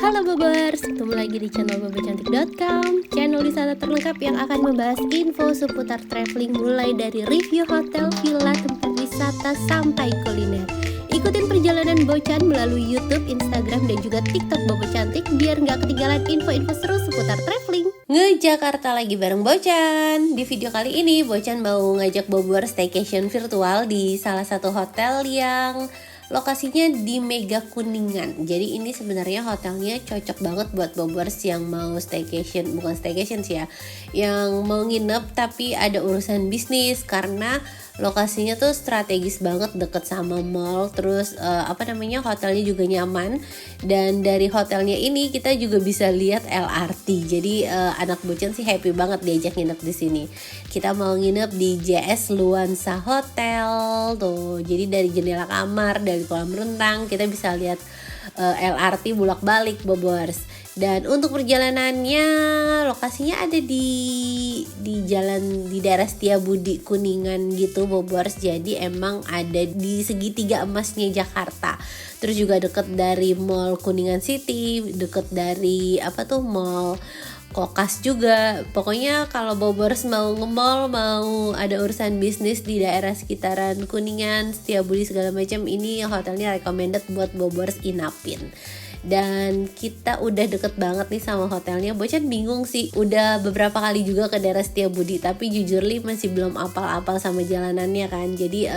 Halo Bobers, ketemu lagi di channel bobocantik.com, channel wisata terlengkap yang akan membahas info seputar traveling mulai dari review hotel, villa, tempat wisata sampai kuliner. Ikutin perjalanan Bocan melalui YouTube, Instagram, dan juga TikTok Bobo Cantik biar nggak ketinggalan info-info seru seputar traveling. Nge-Jakarta lagi bareng Bocan. Di video kali ini Bocan mau ngajak Bobers staycation virtual di salah satu hotel yang lokasinya di Mega Kuningan. Jadi ini sebenarnya hotelnya cocok banget buat Bobers yang mau staycation, bukan staycation sih ya, yang mau nginep tapi ada urusan bisnis karena lokasinya tuh strategis banget, deket sama mall. Terus hotelnya juga nyaman, dan dari hotelnya ini kita juga bisa lihat LRT. Jadi anak Bocan sih happy banget diajak nginep di sini. Kita mau nginep di JS Luansa Hotel tuh. Jadi dari jendela kamar, dari kolam renang kita bisa lihat LRT bolak-balik Bobers. Dan untuk perjalanannya lokasinya ada di jalan di daerah Setiabudi Kuningan gitu Bobers. Jadi emang ada di segitiga emasnya Jakarta. Terus juga deket dari Mall Kuningan City, deket dari Mall Kokas juga. Pokoknya kalau Bobers mau nge-mall, mau ada urusan bisnis di daerah sekitaran Kuningan, Setiabudi segala macam, ini hotelnya recommended buat Bobers inapin. Dan kita udah deket banget nih sama hotelnya. Bocan bingung sih, udah beberapa kali juga ke daerah Setiabudi, tapi jujur li masih belum apal-apal sama jalanannya kan. Jadi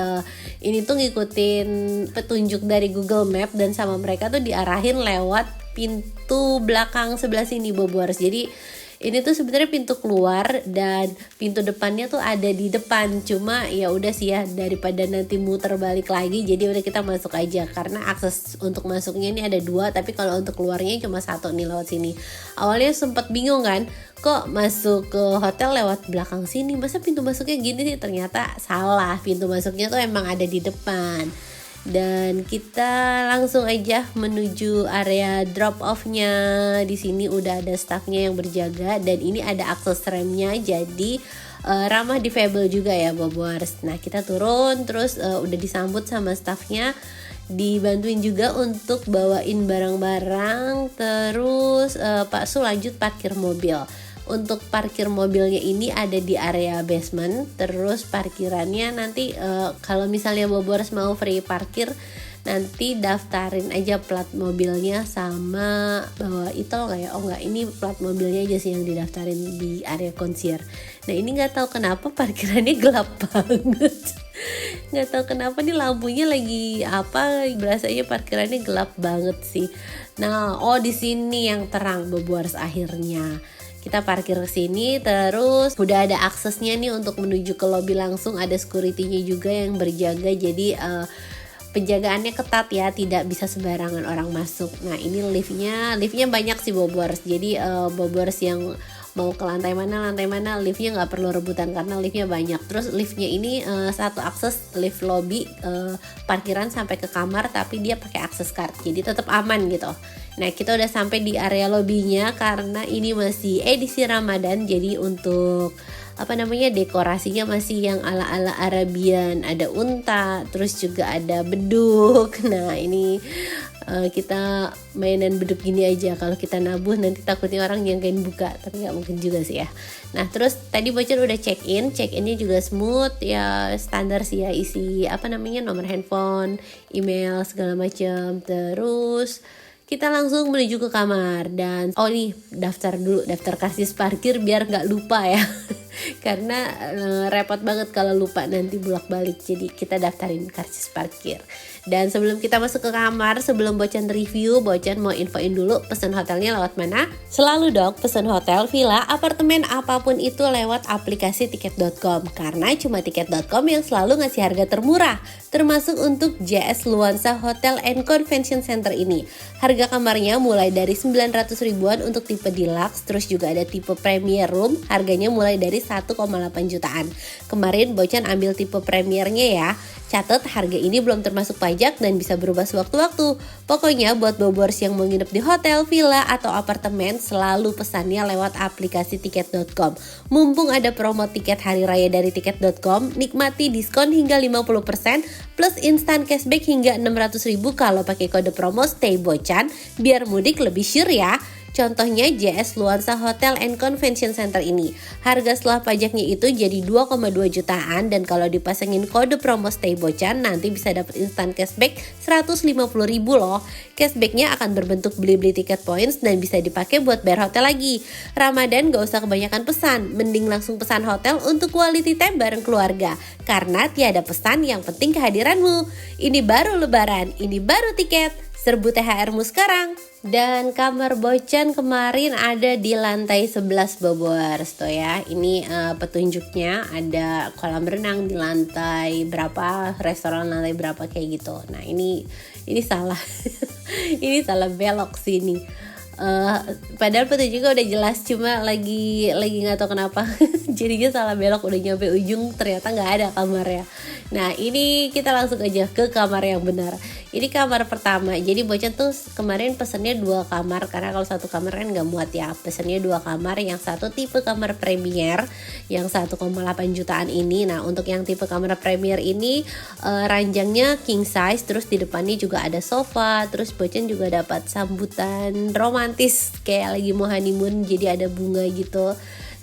ini tuh ngikutin petunjuk dari Google Map, dan sama mereka tuh diarahin lewat pintu belakang sebelah sini Bobers. Jadi ini tuh sebenarnya pintu keluar dan pintu depannya tuh ada di depan. Cuma ya udah sih ya, daripada nanti muter balik lagi, jadi udah kita masuk aja karena akses untuk masuknya ini ada 2, tapi kalau untuk keluarnya cuma 1 nih lewat sini. Awalnya sempat bingung kan, kok masuk ke hotel lewat belakang sini, masa pintu masuknya gini sih? Ternyata salah, pintu masuknya tuh emang ada di depan. Dan kita langsung aja menuju area drop off-nya. Di sini udah ada staffnya yang berjaga, dan ini ada akses remnya, jadi ramah difabel juga ya Bobers. Nah kita turun, terus udah disambut sama staffnya, dibantuin juga untuk bawain barang-barang. Terus Pak Su lanjut parkir mobil. Untuk parkir mobilnya ini ada di area basement. Terus parkirannya nanti kalau misalnya Bobers mau free parkir, nanti daftarin aja plat mobilnya sama bawa itol kayak ini plat mobilnya aja sih yang didaftarin di area concierge. Nah ini nggak tahu kenapa parkirannya gelap banget. Nggak tahu kenapa nih lampunya lagi berasanya parkirannya gelap banget sih. Nah di sini yang terang Bobers akhirnya. Kita parkir ke sini, terus udah ada aksesnya nih untuk menuju ke lobby langsung. Ada security-nya juga yang berjaga, jadi penjagaannya ketat ya, tidak bisa sembarangan orang masuk. Nah ini liftnya banyak sih Bobers. Jadi Bobers yang mau ke lantai mana liftnya nggak perlu rebutan karena liftnya banyak. Terus liftnya ini satu akses, lift lobby, parkiran sampai ke kamar, tapi dia pakai akses card, jadi tetap aman gitu. Nah kita udah sampai di area lobbynya karena ini masih edisi Ramadan, jadi untuk dekorasinya masih yang ala-ala Arabian, ada unta, terus juga ada beduk. Nah ini kita mainan beduk gini aja, kalau kita nabuh nanti takutnya orang nyangkain buka, tapi nggak mungkin juga sih ya. Nah terus tadi Bocan udah check-innya juga smooth ya, standar sih ya, isi nomor handphone, email segala macam. Terus kita langsung menuju ke kamar, dan daftar karcis parkir biar nggak lupa ya. Karena repot banget kalau lupa nanti bolak-balik, jadi kita daftarin karcis parkir. Dan sebelum kita masuk ke kamar, sebelum Bocan review, Bocan mau infoin dulu pesan hotelnya lewat mana. Selalu dong pesan hotel, villa, apartemen, apapun itu lewat aplikasi tiket.com, karena cuma tiket.com yang selalu ngasih harga termurah, termasuk untuk JS Luansa Hotel and Convention Center ini. Harga kamarnya mulai dari 900 ribuan untuk tipe deluxe, terus juga ada tipe premier room, harganya mulai dari 1,8 jutaan. Kemarin Bocan ambil tipe premiernya ya. Catat harga ini belum termasuk pajak dan bisa berubah sewaktu-waktu. Pokoknya buat bobors yang mau nginep di hotel, villa, atau apartemen selalu pesannya lewat aplikasi tiket.com. Mumpung ada promo tiket hari raya dari tiket.com, nikmati diskon hingga 50% plus instan cashback hingga 600.000 kalau pakai kode promo STAYBOCAN biar mudik lebih sure ya. Contohnya JS Luansa Hotel and Convention Center ini. Harga setelah pajaknya itu jadi 2,2 jutaan dan kalau dipasangin kode promo STAYBOCAN nanti bisa dapat instan cashback 150.000 loh. Cashbacknya akan berbentuk beli-beli tiket points dan bisa dipakai buat bayar hotel lagi. Ramadan gak usah kebanyakan pesan, mending langsung pesan hotel untuk quality time bareng keluarga. Karena tiada pesan, yang penting kehadiranmu. Ini baru lebaran, ini baru tiket. Serbu THR-mu sekarang. Dan kamar Bocan kemarin ada di lantai 11 Bobors tuh ya. Ini petunjuknya ada kolam renang di lantai berapa, restoran lantai berapa kayak gitu. Nah ini salah. Ini salah belok sini. Padahal petunjuknya udah jelas, cuma lagi nggak tahu kenapa jadinya salah belok, udah nyampe ujung ternyata nggak ada kamarnya. Nah ini kita langsung aja ke kamar yang benar. Ini kamar pertama. Jadi Bocan tuh kemarin pesennya 2 kamar karena kalau 1 kamar kan nggak muat ya. Pesennya 2 kamar, yang satu tipe kamar premier yang 1,8 jutaan ini. Nah untuk yang tipe kamar premier ini ranjangnya king size, terus di depannya juga ada sofa, terus Bocan juga dapat sambutan romantis kayak lagi mau honeymoon, jadi ada bunga gitu.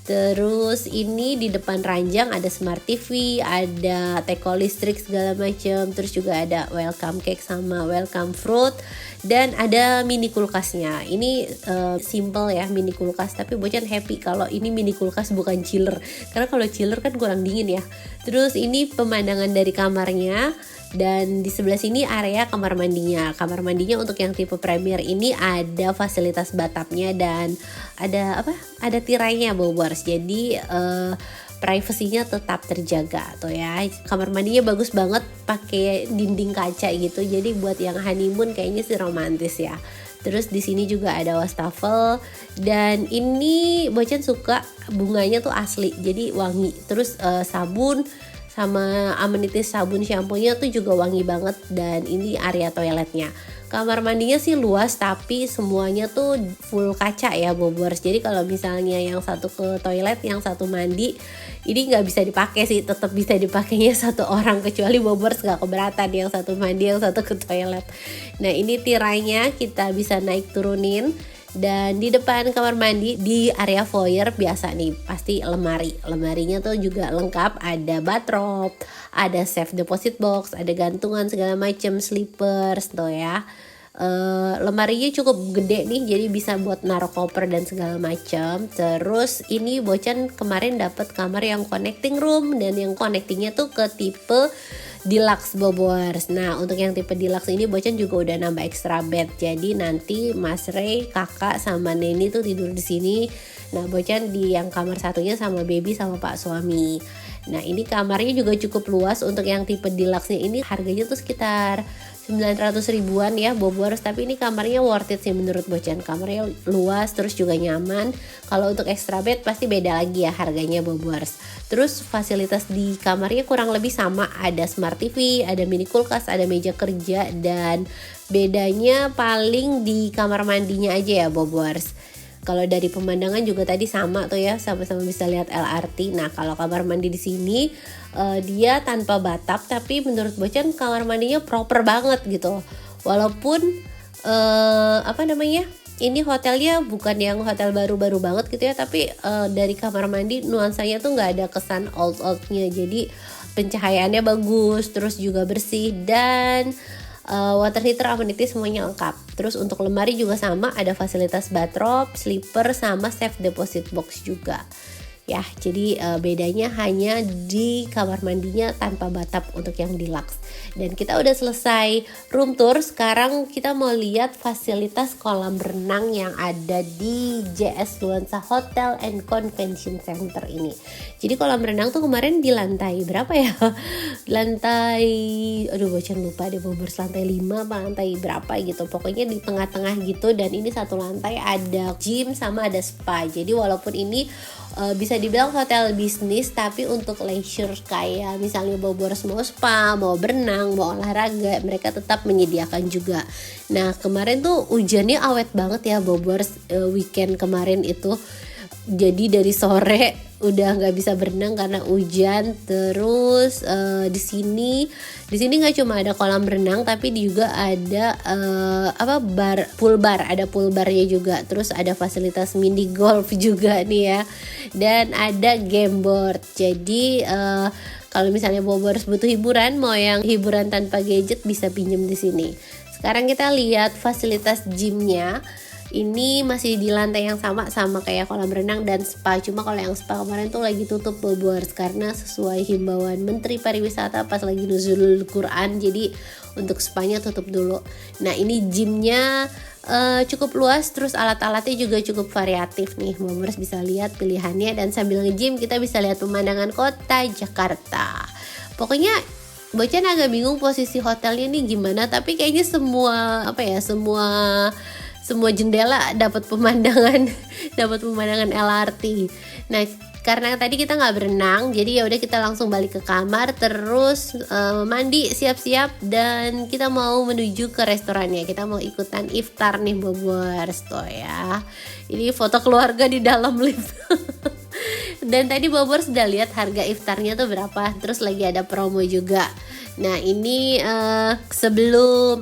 Terus ini di depan ranjang ada smart TV, ada teko listrik segala macam, terus juga ada welcome cake sama welcome fruit, dan ada mini kulkasnya. Ini simple ya mini kulkas, tapi Bocan happy kalau ini mini kulkas bukan chiller, karena kalau chiller kan kurang dingin ya. Terus ini pemandangan dari kamarnya. Dan di sebelah sini area kamar mandinya. Kamar mandinya untuk yang tipe premier ini ada fasilitas bathtubnya dan ada ada tirainya Bobors. Jadi privasinya tetap terjaga tuh ya. Kamar mandinya bagus banget, pakai dinding kaca gitu. Jadi buat yang honeymoon kayaknya sih romantis ya. Terus di sini juga ada wastafel, dan ini Bocan suka bunganya tuh asli, jadi wangi. Terus sabun sama amenities sabun shampoo-nya tuh juga wangi banget. Dan ini area toiletnya. Kamar mandinya sih luas tapi semuanya tuh full kaca ya Bobors. Jadi kalau misalnya yang satu ke toilet, yang satu mandi, ini nggak bisa dipakai sih, tetap bisa dipakainya 1 orang, kecuali Bobors nggak keberatan yang satu mandi, yang satu ke toilet. Nah ini tirainya kita bisa naik turunin. Dan di depan kamar mandi di area foyer biasa nih pasti lemarinya tuh juga lengkap, ada bathrobe, ada safe deposit box, ada gantungan segala macam, slippers tuh ya. Lemarinya cukup gede nih, jadi bisa buat naruh koper dan segala macam. Terus ini Bocan kemarin dapat kamar yang connecting room, dan yang connectingnya tuh ke tipe deluxe Bobors. Nah untuk yang tipe deluxe ini Bocan juga udah nambah extra bed. Jadi nanti Mas Ray, kakak sama Neni tuh tidur di sini. Nah Bocan di yang kamar satunya sama baby sama pak suami. Nah ini kamarnya juga cukup luas. Untuk yang tipe deluxe-nya ini harganya tuh sekitar 900 ribuan ya Bobors, tapi ini kamarnya worth it sih menurut Bocan. Kamarnya luas terus juga nyaman. Kalau untuk extra bed pasti beda lagi ya harganya Bobors. Terus fasilitas di kamarnya kurang lebih sama, ada smart TV, ada mini kulkas, ada meja kerja, dan bedanya paling di kamar mandinya aja ya Bobors. Kalau dari pemandangan juga tadi sama tuh ya, sama-sama bisa lihat LRT. Nah kalau kamar mandi di sini dia tanpa bathtub, tapi menurut Bocan kamar mandinya proper banget gitu. Walaupun ini hotelnya bukan yang hotel baru-baru banget gitu ya, tapi dari kamar mandi nuansanya tuh nggak ada kesan old-oldnya. Jadi pencahayaannya bagus, terus juga bersih, dan water heater, amenities semuanya lengkap. Terus untuk lemari juga sama, ada fasilitas bathrobe, slipper, sama safe deposit box juga. Ya, jadi bedanya hanya di kamar mandinya tanpa bathtub untuk yang deluxe. Dan kita udah selesai room tour. Sekarang kita mau lihat fasilitas kolam renang yang ada di JS Luansa Hotel and Convention Center ini. Jadi kolam renang tuh kemarin di lantai berapa ya? Lantai, Bocan lupa deh Bobors, lantai 5 apa lantai berapa gitu. Pokoknya di tengah-tengah gitu, dan ini satu lantai ada gym sama ada spa. Jadi walaupun ini bisa bisa dibilang hotel bisnis, tapi untuk leisure kayak misalnya Bobors mau spa, mau berenang, mau olahraga, mereka tetap menyediakan juga. Nah kemarin tuh hujannya awet banget ya Bobors, weekend kemarin itu. Jadi dari sore udah nggak bisa berenang karena hujan. Terus di sini nggak cuma ada kolam renang, tapi juga ada pool bar, ada pool barnya juga. Terus ada fasilitas mini golf juga nih ya, dan ada game board. Jadi kalau misalnya Bobors butuh hiburan, mau yang hiburan tanpa gadget, bisa pinjem di sini. Sekarang kita lihat fasilitas gymnya. Ini masih di lantai yang sama kayak kolam renang dan spa. Cuma kalau yang spa kemarin tuh lagi tutup Bobors, karena sesuai himbauan Menteri Pariwisata pas lagi nuzulul Quran, jadi untuk spanya tutup dulu. Nah ini gymnya cukup luas, terus alat-alatnya juga cukup variatif nih. Bobors bisa lihat pilihannya, dan sambil nge-gym kita bisa lihat pemandangan kota Jakarta. Pokoknya Bocan agak bingung posisi hotelnya nih gimana, tapi kayaknya semua jendela dapat pemandangan LRT. Nah karena tadi kita nggak berenang, jadi ya udah kita langsung balik ke kamar, terus mandi, siap-siap, dan kita mau menuju ke restorannya. Kita mau ikutan iftar nih Bobors tuh ya. Ini foto keluarga di dalam lift. Dan tadi Bobors udah lihat harga iftarnya tuh berapa, terus lagi ada promo juga. Nah ini sebelum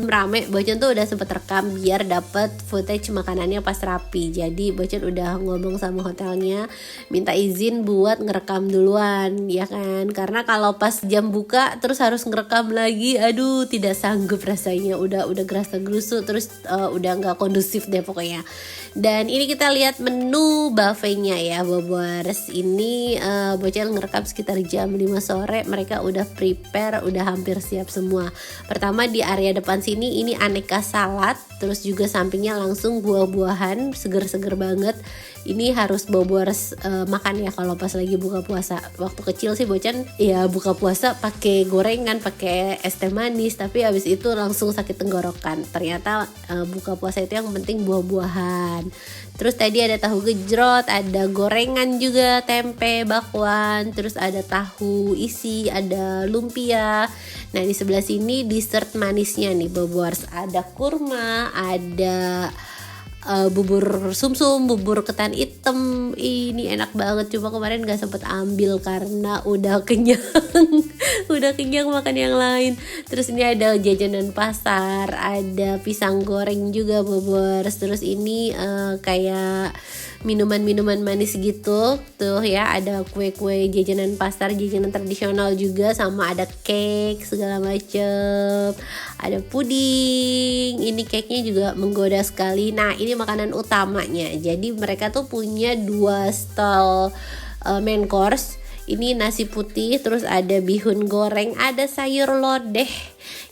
rame, Bocan tuh udah sempet rekam biar dapet footage makanannya pas rapi. Jadi Bocan udah ngomong sama hotelnya minta izin buat ngerekam duluan ya kan, karena kalau pas jam buka terus harus ngerekam lagi, aduh tidak sanggup rasanya, udah gerasa gerusu, terus udah nggak kondusif deh pokoknya. Dan ini kita lihat menu buffetnya ya Bobors. Ini Bocan ngerekam sekitar jam 5 sore, mereka udah prepare, udah hampir siap semua. Pertama di area depan sini ini aneka salad, terus juga sampingnya langsung buah-buahan seger-seger banget. Ini harus Bobors makan ya kalau pas lagi buka puasa. Waktu kecil sih Bocan ya buka puasa pakai gorengan, pakai es teh manis, tapi abis itu langsung sakit tenggorokan. Ternyata buka puasa itu yang penting buah-buahan. Terus tadi ada tahu gejrot, ada gorengan juga, tempe, bakwan, terus ada tahu isi, ada lumpia. Nah di sebelah sini dessert manisnya nih Bobors, ada kurma, ada bubur sumsum, bubur ketan hitam. Ini enak banget, cuma kemarin gak sempet ambil karena udah kenyang. Udah kenyang makan yang lain. Terus ini ada jajanan pasar, ada pisang goreng juga Bobors. Terus ini kayak minuman-minuman manis gitu tuh ya, ada kue-kue jajanan pasar, jajanan tradisional juga, sama ada cake segala macem, ada puding. Ini cake-nya juga menggoda sekali. Nah ini makanan utamanya, jadi mereka tuh punya 2 stall main course. Ini nasi putih, terus ada bihun goreng, ada sayur lodeh.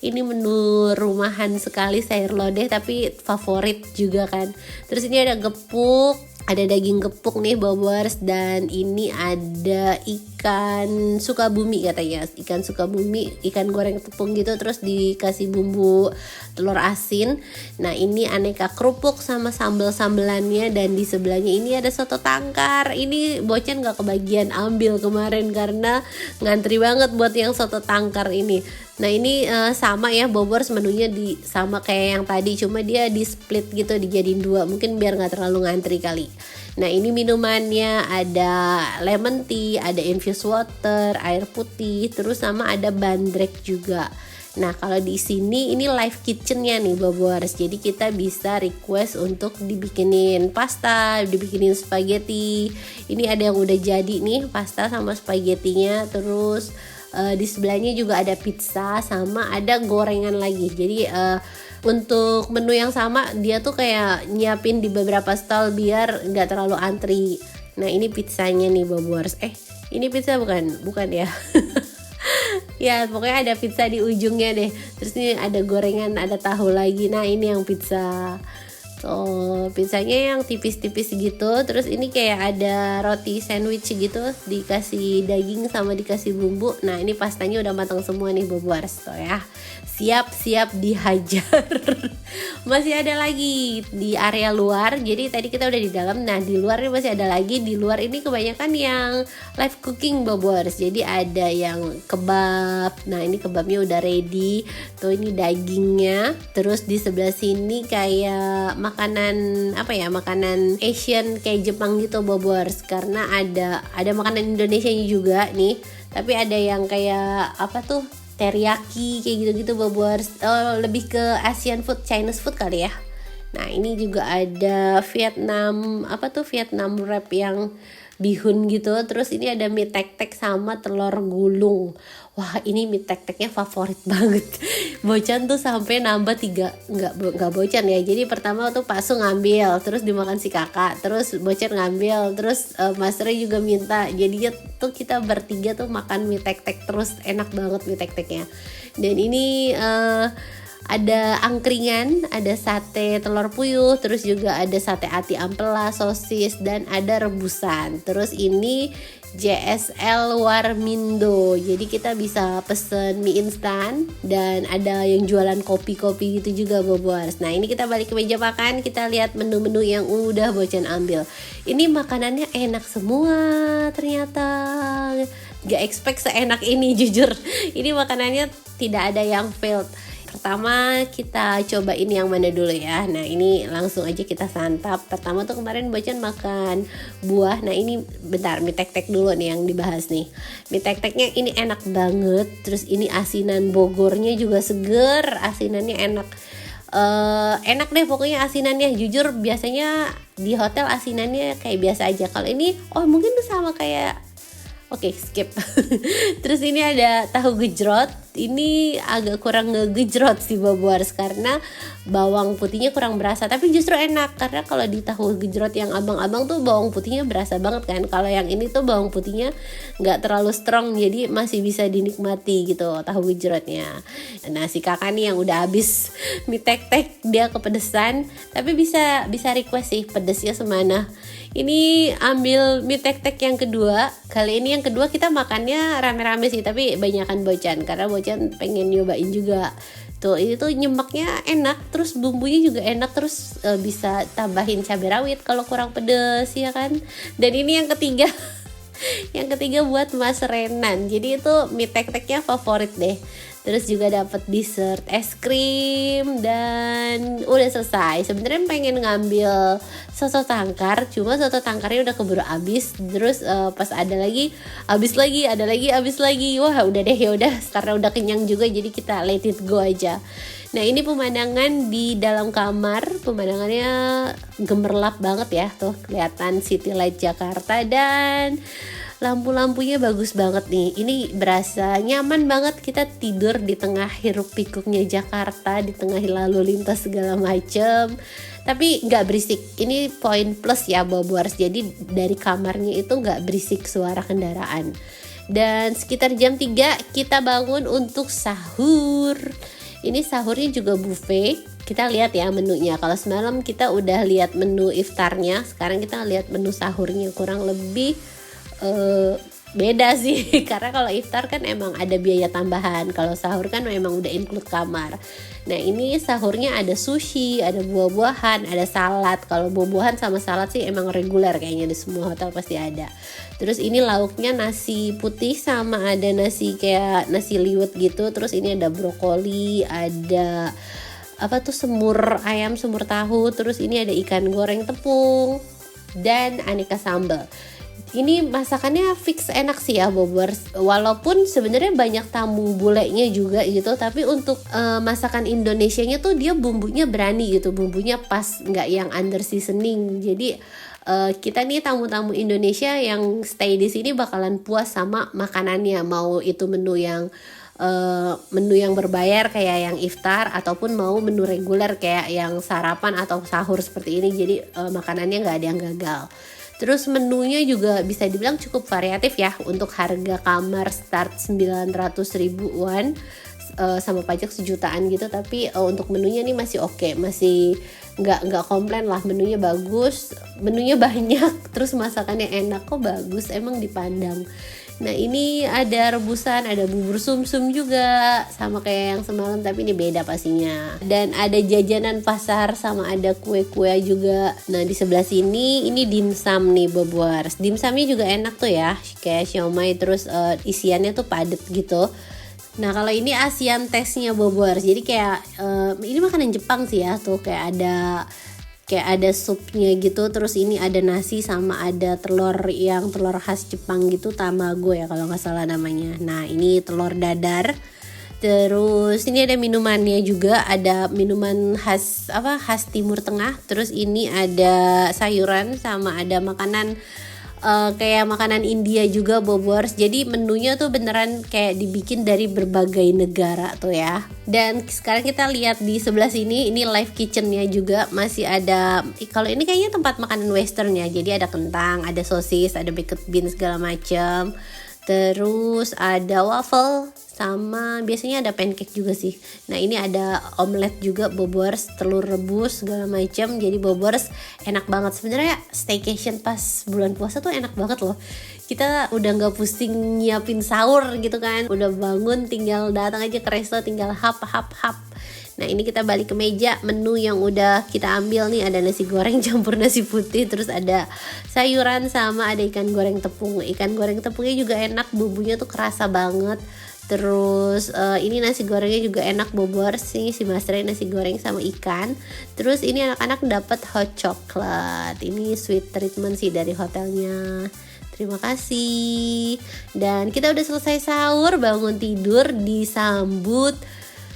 Ini menu rumahan sekali sayur lodeh, tapi favorit juga kan. Terus ini ada gepuk, ada daging gepuk nih Bobors, dan ini ada ikan Sukabumi katanya, ikan Sukabumi, ikan goreng tepung gitu, terus dikasih bumbu telur asin. Nah ini aneka kerupuk sama sambal-sambelannya, dan di sebelahnya ini ada soto tangkar. Ini Bocan gak kebagian ambil kemarin karena ngantri banget buat yang soto tangkar ini. Nah ini sama ya Bobors, menunya sama kayak yang tadi, cuma dia di split gitu, dijadiin 2, mungkin biar gak terlalu ngantri kali. Nah ini minumannya ada lemon tea, ada infused water, air putih, terus sama ada bandrek juga. Nah kalau di sini ini live kitchennya nih Bobors, jadi kita bisa request untuk dibikinin pasta, dibikinin spaghetti. Ini ada yang udah jadi nih pasta sama spagettinya. Terus di sebelahnya juga ada pizza sama ada gorengan lagi. Jadi untuk menu yang sama dia tuh kayak nyiapin di beberapa stall biar nggak terlalu antri. Nah ini pizzanya nih Bobors. Ini pizza bukan ya. Ya pokoknya ada pizza di ujungnya deh. Terus ini ada gorengan, ada tahu lagi. Nah ini yang pizza. Pizzanya yang tipis-tipis gitu. Terus ini kayak ada roti sandwich gitu, dikasih daging sama dikasih bumbu. Nah ini pastanya udah matang semua nih Bobors tuh ya. Siap-siap dihajar. Masih ada lagi di area luar. Jadi tadi kita udah di dalam. Nah di luar ini masih ada lagi. Di luar ini kebanyakan yang live cooking bobors. Jadi ada yang kebab. Nah ini kebabnya udah ready. Tuh ini dagingnya. Terus di sebelah sini kayak makanan apa ya? Makanan Asian kayak Jepang gitu bobors. Karena ada makanan Indonesia juga nih. Tapi ada yang kayak apa tuh? Teriyaki kayak gitu-gitu bobors. Lebih ke Asian food, Chinese food kali ya. Nah ini juga ada Vietnam Vietnam wrap yang bihun gitu. Terus ini ada mie tek-tek sama telur gulung. Wah ini mie tek-teknya favorit banget. Bocan tuh sampai nambah 3, nggak Bocan ya. Jadi pertama tuh Pak Su ngambil, terus dimakan si kakak, terus Bocan ngambil, terus Mas Rey juga minta. Jadinya tuh kita bertiga tuh makan mie tek-tek terus, enak banget mie tek-teknya. Dan ini ada angkringan, ada sate telur puyuh, terus juga ada sate ati ampela, sosis, dan ada rebusan. Terus ini JSL Warmindo. Jadi kita bisa pesen mie instan dan ada yang jualan kopi-kopi gitu juga bobors. Nah, ini kita balik ke meja makan, kita lihat menu-menu yang udah Bocan ambil. Ini makanannya enak semua ternyata. Gak expect seenak ini jujur. Ini makanannya tidak ada yang failed. Pertama kita cobain yang mana dulu ya. Nah ini langsung aja kita santap. Pertama tuh kemarin Bocan makan buah. Nah ini bentar, mie tek-tek dulu nih yang dibahas nih. Mie tek-teknya ini enak banget. Terus ini asinan Bogornya juga seger. Asinannya enak. Enak deh pokoknya asinannya. Jujur biasanya di hotel asinannya kayak biasa aja. Kalau ini mungkin tuh sama kayak skip. Terus ini ada tahu gejrot. Ini agak kurang ngegejrot sih bobors karena bawang putihnya kurang berasa. Tapi justru enak karena kalau di tahu gejrot yang abang-abang tuh bawang putihnya berasa banget kan. Kalau yang ini tuh bawang putihnya nggak terlalu strong, jadi masih bisa dinikmati gitu tahu gejrotnya. Nah si kakak nih yang udah habis mie tek-tek dia kepedesan, tapi bisa request sih pedesnya semana. Ini ambil mie tek-tek yang kedua. Kali ini yang kedua kita makannya rame-rame sih, tapi banyakan Bocan karena Bocan pengen nyobain juga. Tuh ini tuh nyemaknya enak, terus bumbunya juga enak, terus bisa tambahin cabai rawit kalau kurang pedes ya kan. Dan ini yang ketiga. Yang ketiga buat Mas Renan. Jadi itu mie tek-teknya favorit deh. Terus juga dapat dessert es krim dan udah selesai. Sebenarnya pengen ngambil soto tangkar, cuma soto tangkarnya udah keburu habis. Terus pas ada lagi, habis lagi. Wah udah deh ya udah, karena udah kenyang juga jadi kita let it go aja. Nah ini pemandangan di dalam kamar, pemandangannya gemerlap banget ya, tuh kelihatan City Light Jakarta dan lampu-lampunya bagus banget nih. Ini berasa nyaman banget kita tidur di tengah hiruk pikuknya Jakarta, di tengah lalu lintas segala macem. Tapi nggak berisik. Ini poin plus ya bobors. Jadi dari kamarnya itu nggak berisik suara kendaraan. Dan sekitar jam 3 kita bangun untuk sahur. Ini sahurnya juga buffet. Kita lihat ya menunya. Kalau semalam kita udah lihat menu iftarnya, sekarang kita lihat menu sahurnya. Kurang lebih beda sih. Karena kalau iftar kan emang ada biaya tambahan. Kalau sahur kan memang udah include kamar. Nah ini sahurnya ada sushi, ada buah-buahan, ada salad. Kalau buah-buahan sama salad sih emang reguler kayaknya di semua hotel pasti ada. Terus ini lauknya nasi putih sama ada nasi kayak nasi liwet gitu. Terus ini ada brokoli, ada semur ayam, semur tahu. Terus ini ada ikan goreng tepung dan aneka sambal. Ini masakannya fix enak sih ya bobors. Walaupun sebenarnya banyak tamu bulenya juga gitu, tapi untuk masakan Indonesianya tuh dia bumbunya berani gitu, bumbunya pas, nggak yang under seasoning. Jadi kita nih tamu-tamu Indonesia yang stay di sini bakalan puas sama makanannya, mau itu menu yang berbayar kayak yang iftar ataupun mau menu reguler kayak yang sarapan atau sahur seperti ini. Jadi makanannya nggak ada yang gagal. Terus menunya juga bisa dibilang cukup variatif ya. Untuk harga kamar start 900 ribuan sama pajak sejutaan gitu. Tapi untuk menunya nih masih oke, masih nggak komplain lah. Menunya bagus, menunya banyak, terus masakannya enak, kok bagus emang dipandang. Nah ini ada rebusan, ada bubur sumsum juga, sama kayak yang semalam tapi ini beda pastinya. Dan ada jajanan pasar sama ada kue-kue juga. Nah di sebelah sini ini dimsum nih Bobors. Dimsumnya juga enak tuh ya, kayak siomay terus isiannya tuh padet gitu. Nah kalau ini Asian taste-nya Bobors. Jadi kayak ini makanan Jepang sih ya, tuh kayak ada supnya gitu, terus ini ada nasi sama ada telur khas Jepang gitu, tamago ya kalau nggak salah namanya. Nah ini telur dadar, terus ini ada minumannya juga, ada minuman khas Timur Tengah, terus ini ada sayuran sama ada makanan kayak makanan India juga Bobors. Jadi menunya tuh beneran kayak dibikin dari berbagai negara tuh ya. Dan sekarang kita lihat di sebelah sini, ini live kitchennya juga masih ada. Kalau ini kayaknya tempat makanan western ya. Jadi ada kentang, ada sosis, ada baked beans segala macam. Terus ada waffle sama biasanya ada pancake juga sih. Nah ini ada omelet juga Bobors, telur rebus segala macam. Jadi Bobors enak banget sebenarnya. Staycation pas bulan puasa tuh enak banget loh. Kita udah nggak pusing nyiapin sahur gitu kan. Udah bangun tinggal datang aja ke resto, tinggal hap. Nah ini kita balik ke meja, menu yang udah kita ambil nih, ada nasi goreng campur nasi putih, terus ada sayuran sama ada ikan goreng tepung. Ikan goreng tepungnya juga enak, bumbunya tuh kerasa banget. Terus ini nasi gorengnya juga enak Bobors sih, si Mas Ray nasi goreng sama ikan. Terus ini anak-anak dapat hot chocolate. Ini sweet treatment sih dari hotelnya. Terima kasih. Dan kita udah selesai sahur, bangun tidur disambut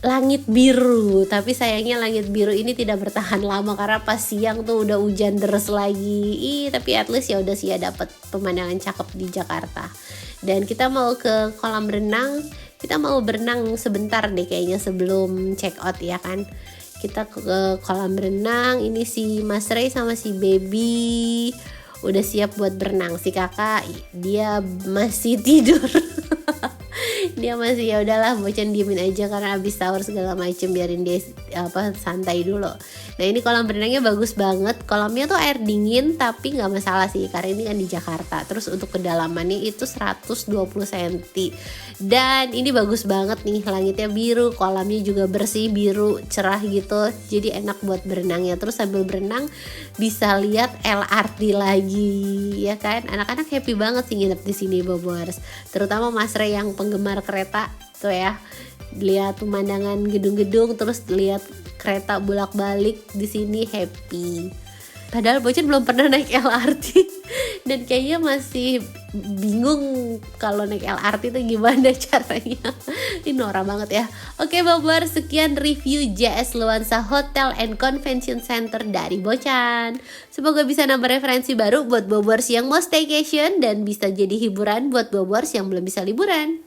langit biru. Tapi sayangnya langit biru ini tidak bertahan lama karena pas siang tuh udah hujan deras lagi. Tapi at least ya udah sih ya dapat pemandangan cakep di Jakarta. Dan kita mau ke kolam renang. Kita mau berenang sebentar deh kayaknya sebelum check out ya kan. Kita ke kolam renang. Ini si Mas Ray sama si Baby udah siap buat berenang. Si kakak dia masih tidur. Dia masih ya udahlah bocan diemin aja karena abis sahur segala macem, biarin dia santai dulu. Nah ini kolam berenangnya bagus banget. Kolamnya tuh air dingin tapi nggak masalah sih karena ini kan di Jakarta. Terus untuk kedalamannya itu 120 cm. Dan ini bagus banget nih, langitnya biru, kolamnya juga bersih biru cerah gitu. Jadi enak buat berenangnya. Terus sambil berenang bisa lihat LRT lagi ya kan. Anak-anak happy banget sih nginep di sini Bobors. Terutama Mas Ray yang penggemar kereta tuh ya, lihat pemandangan gedung-gedung terus lihat kereta bolak-balik di sini happy. Padahal Bocan belum pernah naik LRT dan kayaknya masih bingung kalau naik LRT itu gimana caranya. Ini norak banget ya. Oke Bobors, sekian review JS Luansa Hotel and Convention Center dari Bocan. Semoga bisa nambah referensi baru buat Bobors yang mau staycation dan bisa jadi hiburan buat Bobors yang belum bisa liburan.